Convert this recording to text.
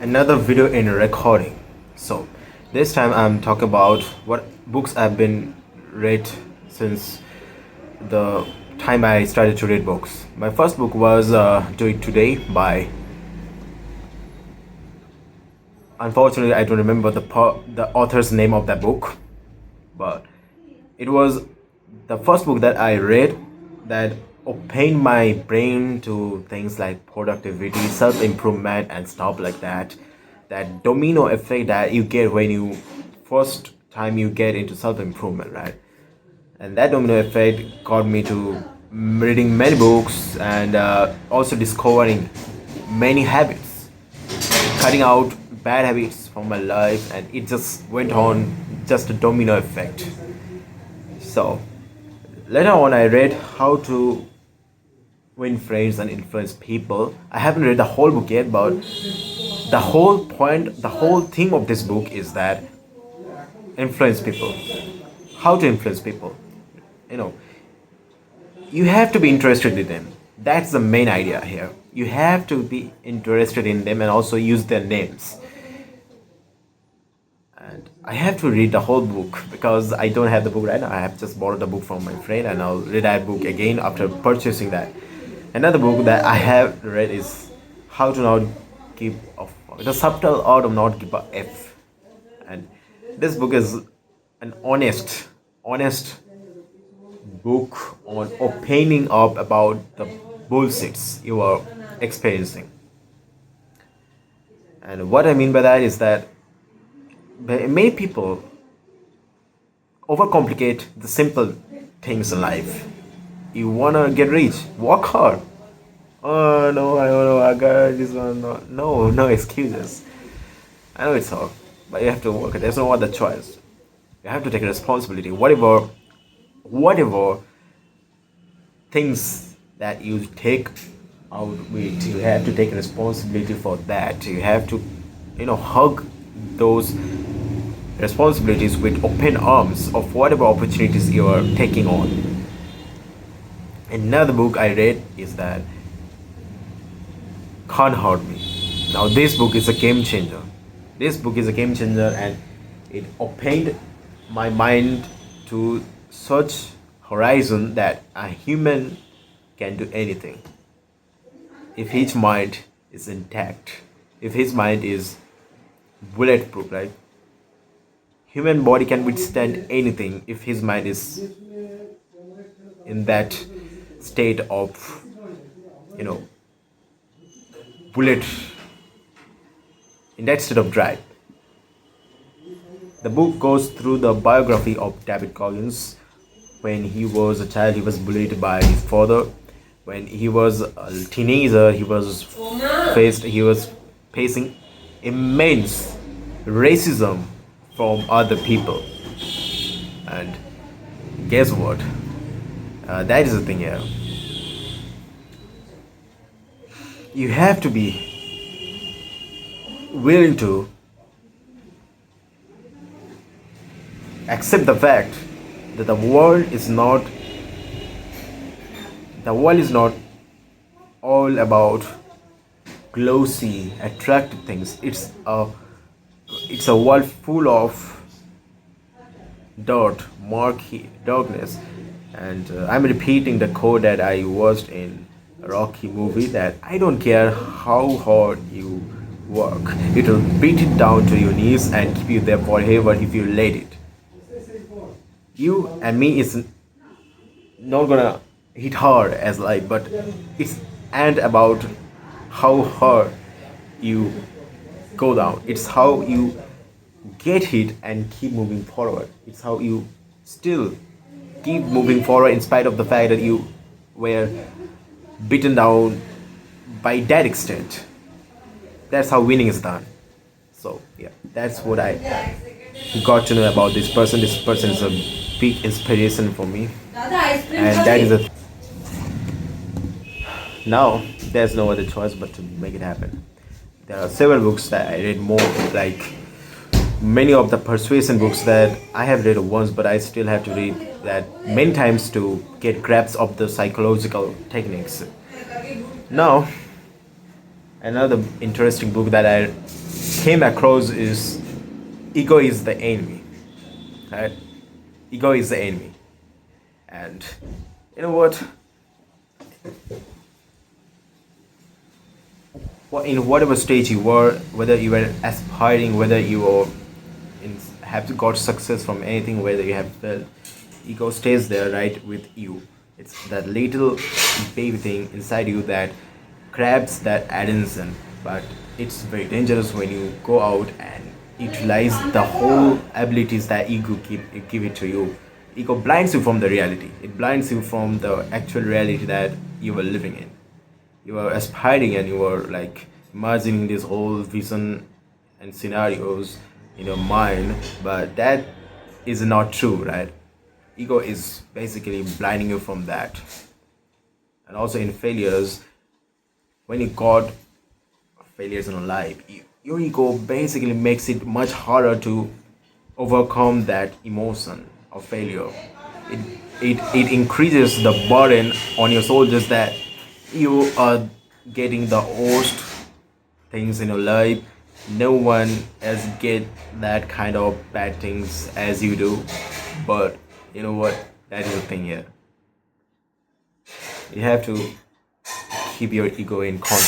another video in recording. So this time I'm talking about what books I've been read since the time I started to read books. My first book was Do It Today by, unfortunately I don't remember the author's name of that book, but it was the first book that I read that opened my brain to things like productivity, self-improvement and stuff like that. That domino effect that you get when you first time you get into self-improvement, right? And that domino effect got me to reading many books and also discovering many habits, cutting out bad habits from my life, and it just went on, just a domino effect. So later on I read How to Win Friends and Influence People. I haven't read the whole book yet, but the whole point, the whole theme of this book is that influence people. How to influence people. You know, you have to be interested in them. That's the main idea here. You have to be interested in them and also use their names. And I have to read the whole book because I don't have the book right now. I have just borrowed the book from my friend and I'll read that book again after purchasing that. Another book that I have read is How to Not Give a Fuck. The Subtle Art of Not Give a F. And this book is an honest book on opening up about the bullshits you are experiencing. And what I mean by that is that many people overcomplicate the simple things in life. You wanna get rich, work hard. Oh no, I don't know, I got this one. No excuses. I know it's hard, but you have to work. There's no other choice. You have to take responsibility. Whatever things that you take out with, you have to take responsibility for that. You have to, hug those responsibilities with open arms of whatever opportunities you are taking on. Another book I read is that Can't Hurt Me. Now this book is a game changer. This book is a game changer and it opened my mind to such horizon that a human can do anything if his mind is intact, if his mind is bulletproof, right? Human body can withstand anything if his mind is in that state of, bullet, in that state of drive. The book goes through the biography of David Goggins. When he was a child, he was bullied by his father. When he was a teenager, he was facing immense racism from other people. And guess what? That is the thing here. You have to be willing to accept the fact that the world is not all about glossy, attractive things. It's a world full of dirt, murky, darkness. And I'm repeating the quote that I watched in a Rocky movie, that I don't care how hard you work, it will beat it down to your knees and keep you there forever if you let it. You and me is not gonna hit hard as life, but it's and about how hard you go down. It's how you get hit and keep moving forward. It's how you still keep moving forward in spite of the fact that you were beaten down by that extent. That's how winning is done. So yeah, that's what I got to know about this person. This person is a big inspiration for me, and that is a now there's no other choice but to make it happen. There are several books that I read more, like many of the persuasion books that I have read once, but I still have to read that many times to get grasp of the psychological techniques. Now, another interesting book that I came across is ego is the enemy, right? Ego is the enemy. And you know what? In whatever stage you were, whether you were aspiring, whether you were have got success from anything, whether you have failed, ego stays there right with you. It's that little baby thing inside you that grabs that attention, but it's very dangerous when you go out and utilize the whole abilities that ego give it to you. Ego blinds you from the reality. It blinds you from the actual reality that you were living in. You were aspiring and you were like imagining this whole vision and scenarios in your mind, but that is not true, right? Ego is basically blinding you from that. And also in failures, when you got failures in life, your ego basically makes it much harder to overcome that emotion of failure. It increases the burden on your shoulders that you are getting the worst things in your life. No one else get that kind of bad things as you do. But you know what? That is the thing here. You have to keep your ego in control.